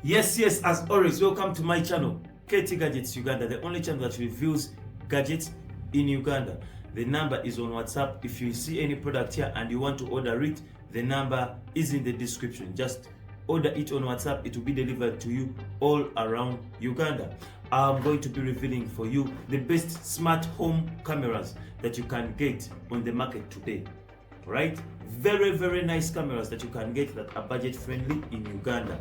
Yes, as always, welcome to my channel, KT Gadgets Uganda, the only channel that reviews gadgets in Uganda. The number is on WhatsApp. If you see any product here and you want to order it, the number is in the description. Just order it on WhatsApp. It will be delivered to you all around Uganda. I'm going to be revealing for you the best smart home cameras that you can get on the market today. Right? Very nice cameras that you can get that are budget friendly in Uganda.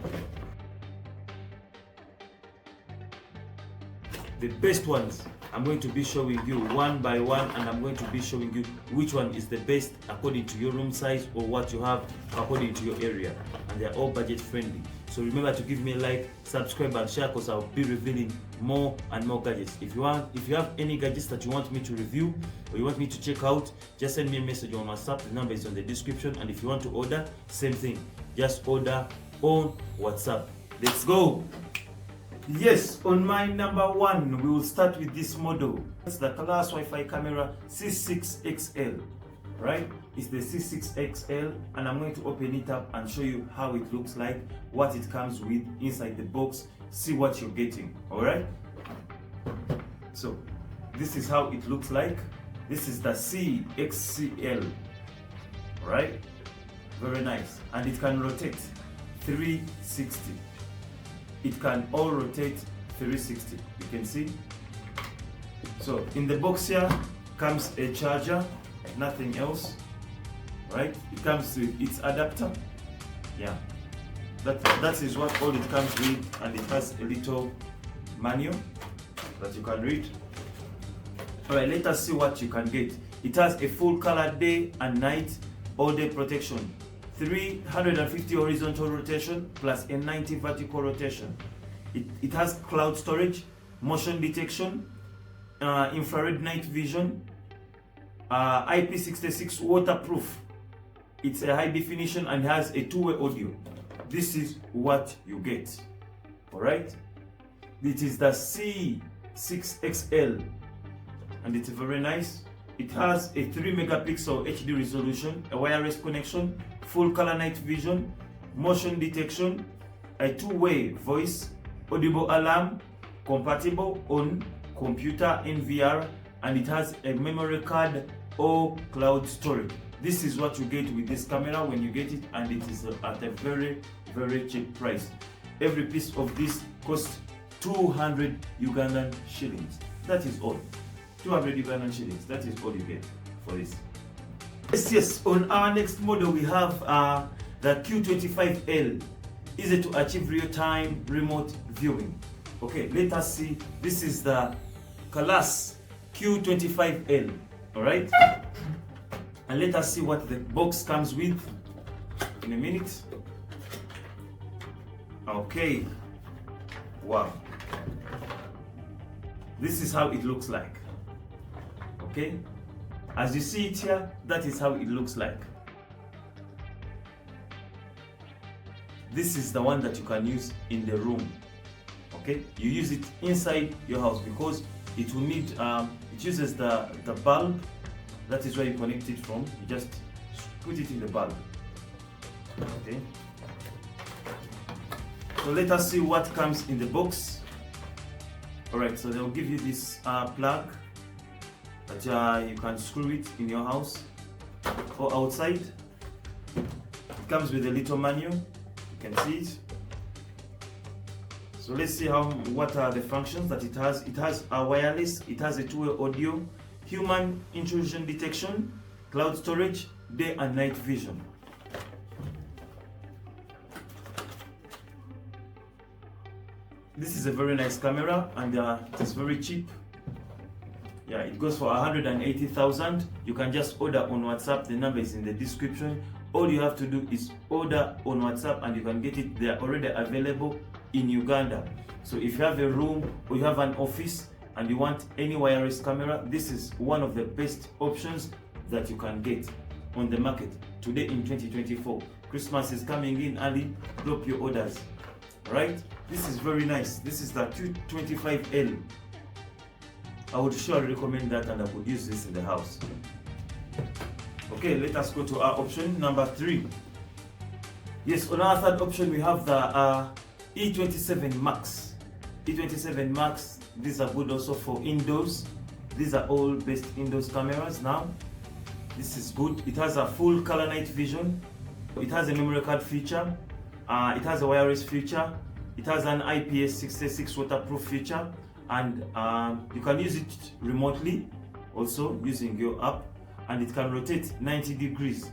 The best ones I'm going to be showing you one by one, and I'm going to be showing you which one is the best according to your room size or what you have according to your area, and they're all budget friendly. So remember to give me a like, subscribe and share, because I'll be revealing more and more gadgets. If you have any gadgets that you want me to review or you want me to check out, just send me a message on WhatsApp. The number is on the description, and if you want to order, same thing, just order on WhatsApp. Let's go. Yes, on my number one, we will start with this model. It's the Class Wi-Fi camera C6XL, right? It's the C6XL, and I'm going to open it up and show you how it looks like, what it comes with inside the box, see what you're getting, all right? So, this is how it looks like. This is the CXCL, right? Very nice, and it can rotate 360. It can all rotate 360, you can see. So in the box here comes a charger, nothing else, right? It comes with its adapter. Yeah, that is what all it comes with, and it has a little manual that you can read. All right, let us see what you can get. It has a full color day and night all day protection, 350 horizontal rotation plus a 90 vertical rotation. It has cloud storage, motion detection, infrared night vision, IP66 waterproof. It's a high definition and has a two-way audio. This is what you get. Alright? It is the C6XL, and it's very nice. It has a 3 megapixel HD resolution, a wireless connection, full color night vision, motion detection, a two-way voice, audible alarm, compatible on computer in VR, and it has a memory card or cloud storage. This is what you get with this camera when you get it, and it is at a very cheap price. Every piece of this costs 200 Ugandan shillings. That is all. 200 Ugandan shillings. That is all you get for this. Yes, on our next model we have the Q25L, easy to achieve real-time remote viewing. Okay, let us see. This is the Class Q25L, all right? And let us see what the box comes with in a minute. Okay, wow. This is how it looks like, okay? As you see it here, that is how it looks like. This is the one that you can use in the room. Okay, you use it inside your house because it will need it uses the bulb. That is where you connect it from. You just put it in the bulb. Okay, so let us see what comes in the box. Alright, so they'll give you this plug that you can screw it in your house or outside. It comes with a little manual, you can see it. So let's see what are the functions that it has. It has a wireless, it has a two-way audio, human intrusion detection, cloud storage, day and night vision. This is a very nice camera, and it is very cheap. Yeah, it goes for 180,000. You can just order on WhatsApp. The number is in the description. All you have to do is order on WhatsApp, and you can get it. They are already available in Uganda. So if you have a room or you have an office and you want any wireless camera, this is one of the best options that you can get on the market today in 2024. Christmas is coming in early. Drop your orders. Right? This is very nice. This is the Q25L. I would surely recommend that, and I would use this in the house. Okay, let us go to our option number 3. Yes, on our third option we have the E27 Max. E27 Max, these are good also for indoors. These are all best indoors cameras now. This is good. It has a full color night vision. It has a memory card feature. It has a wireless feature. It has an IPS66 waterproof feature, and you can use it remotely also using your app, and it can rotate 90 degrees.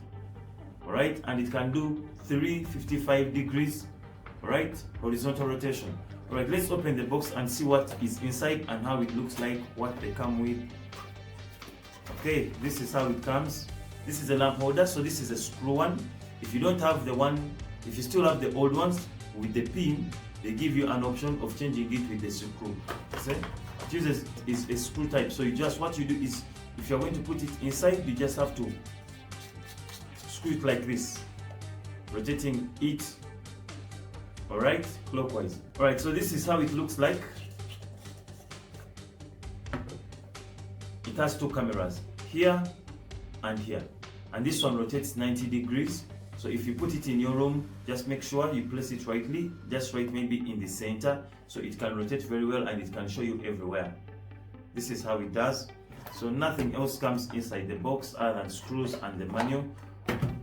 Alright, and it can do 355 degrees, right, horizontal rotation. Alright, let's open the box and see what is inside and how it looks like, what they come with. Okay, this is how it comes. This is a lamp holder, so this is a screw one. If you don't have the one, if you still have the old ones with the pin, they give you an option of changing it with the screw. See? It uses is a screw type, so you just, what you do is, if you're going to put it inside, you just have to screw it like this, rotating it, alright, clockwise. Alright, so this is how it looks like. It has two cameras, here and here, and this one rotates 90 degrees. So if you put it in your room, just make sure you place it rightly, just right maybe in the center, so it can rotate very well and it can show you everywhere. This is how it does. So nothing else comes inside the box other than screws and the manual.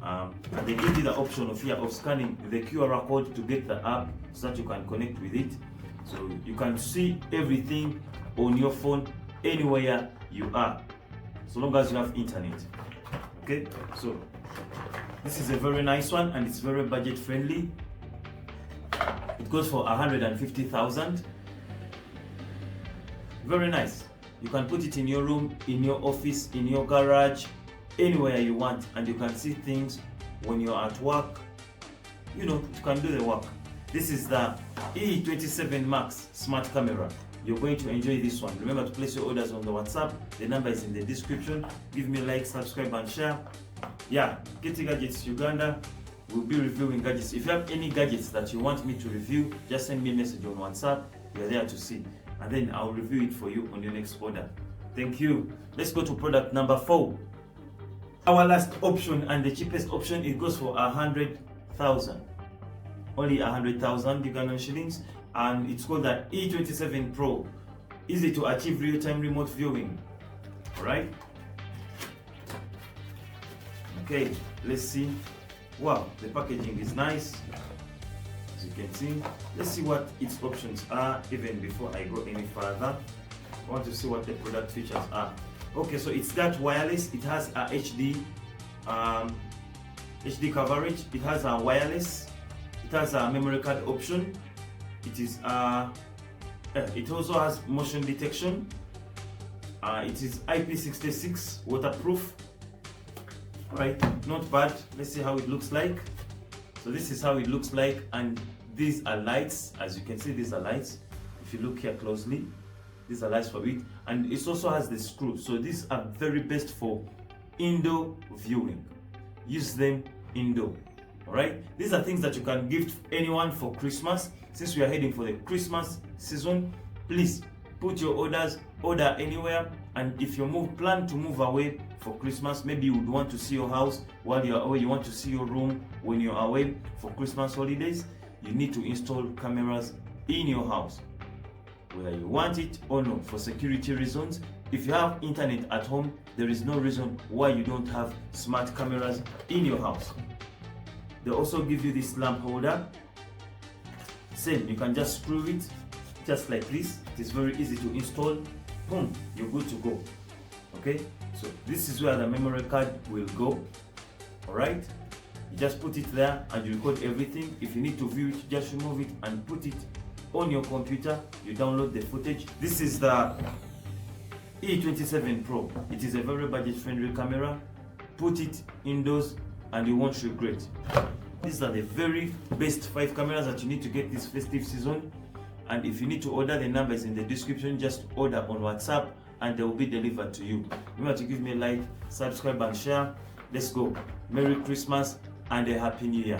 And they give you the option of here of scanning the QR code to get the app so that you can connect with it. So you can see everything on your phone anywhere you are, so long as you have internet. Okay, so this is a very nice one and it's very budget friendly. It goes for 150,000. Very nice. You can put it in your room, in your office, in your garage, anywhere you want, and you can see things when you're at work. You know, you can do the work. This is the E27 Max smart camera. You're going to enjoy this one. Remember to place your orders on the WhatsApp. The number is in the description. Give me a like, subscribe and share. Yeah, Getting Gadgets Uganda will be reviewing gadgets. If you have any gadgets that you want me to review, just send me a message on WhatsApp. We're there to see, and then I'll review it for you on your next order. Thank you. Let's go to product number 4. Our last option and the cheapest option, it goes for 100,000. Only 100,000 Ugandan shillings, and it's called the E27 Pro. Easy to achieve real-time remote viewing. Alright? Okay, let's see. Wow, the packaging is nice, as you can see. Let's see what its options are even before I go any further. I want to see what the product features are. Okay, so it's got wireless. It has a HD coverage. It has a wireless. It has a memory card option. It is it also has motion detection. It is IP66 waterproof. Right, not bad. Let's see how it looks like. So this is how it looks like, and these are lights. As you can see, these are lights. If you look here closely, these are lights for it, and it also has the screw. So these are very best for indoor viewing. Use them indoor. All right, these are things that you can gift anyone for Christmas. Since we are heading for the Christmas season, please put your orders, order anywhere. And if you plan to move away for Christmas, maybe you would want to see your house while you're away, you want to see your room when you're away for Christmas holidays, you need to install cameras in your house, whether you want it or not, for security reasons. If you have internet at home, there is no reason why you don't have smart cameras in your house. They also give you this lamp holder. Same, you can just screw it just like this. It is very easy to install. Boom, you're good to go. Okay, so this is where the memory card will go. All right, you just put it there and you record everything. If you need to view it, just remove it and put it on your computer. You download the footage. This is the E27 Pro. It is a very budget-friendly camera. Put it indoors and you won't regret. These are the very best 5 cameras that you need to get this festive season. And if you need to order, the number is in the description. Just order on WhatsApp and they will be delivered to you. Remember to give me a like, subscribe and share. Let's go. Merry Christmas and a Happy New Year.